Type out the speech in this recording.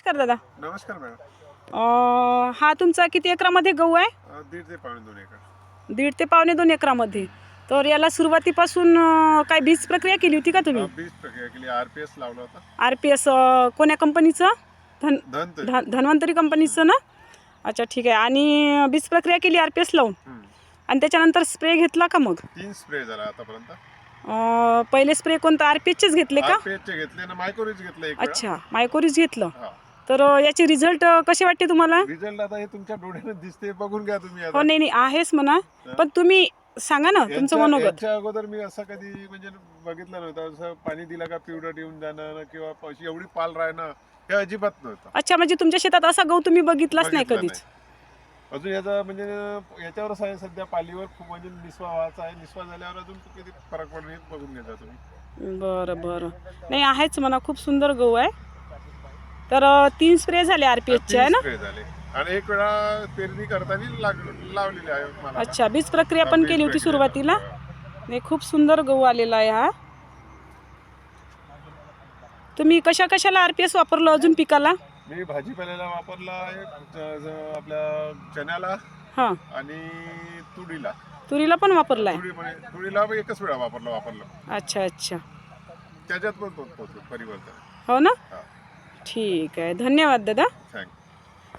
नमस्कार दादा. नमस्कार मॅडम. हा तुमचा किती एकरामध्ये गहू आहे? 1.5 ते पावणे 2 एकर. 1.5 ते पावणे 2 एकरामध्ये. तर याला सुरुवातीपासून काय बीज प्रक्रिया केली होती का तुम्ही? बीज प्रक्रिया केली, RPS लावला होता. RPS कोण्या कंपनीचं? धन्वंतरी. धन्वंतरी कंपनीचं ना? अच्छा ठीक आहे. आणि बीज प्रक्रिया केली RPS लावून आणि त्याच्यानंतर स्प्रे घेतला का मग? 3 स्प्रे झाला आतापर्यंत. पहिले स्प्रे कोणता RPSचेच घेतले का? RPSचे घेतले ना, मायक्रोरीज घेतलं एक वेळा. अच्छा, मायकोरीज घेतलं. हा. तर याचे रिझल्ट कसे वाटते तुम्हाला? रिझल्ट आता हे तुमच्या डोळ्याने दिसते, बघून घ्या तुम्ही आता. हो नाही आहेच म्हणा, पण तुम्ही सांगा ना तुमचं मनोगत. याच्या अगोदर मी असं कधी म्हणजे बघितलं नव्हतं. असं पाणी दिलं का पिवळट येऊन जाणं किंवा एवढी पाल राहणं हे अजिबात नव्हतं. अच्छा, म्हणजे तुमच्या शेतात असा गहू तुम्ही बघितलाच नाही बघितलं कधीच? अजून याचा म्हणजे याच्यावरच आहे सध्या, पालीवर खूप म्हणजे निस्वा व्हायचा आहे. निस्वा झाल्यावर अजून किती फरक पडणे बघून घ्यायचा तुम्ही. बरं नाही आहेच म्हणा, खूप सुंदर गहू आहे. तर 3 स्प्रे झाले RPSचे आहे ना? स्प्रे झाले आणि एक वेळा पेरणी करताना लावलेली आहे मला. अच्छा, बीज प्रक्रिया पण केली होती सुरुवातीला. नाही, खूप सुंदर गहू आलेला आहे हा. तुम्ही कशाला RPS वापरलं अजून पिकाला? मी भाजीपाल्याला वापरला आहे, आपल्या चण्याला हां, आणि तुरीला. तुरीला पण वापरलाय? तुरीला एकच वेळा वापरलं. अच्छा. त्याच्यात पण परिवर्तन. हो ना? हा. ठीक आहे, धन्यवाद दादा. थँक्यू.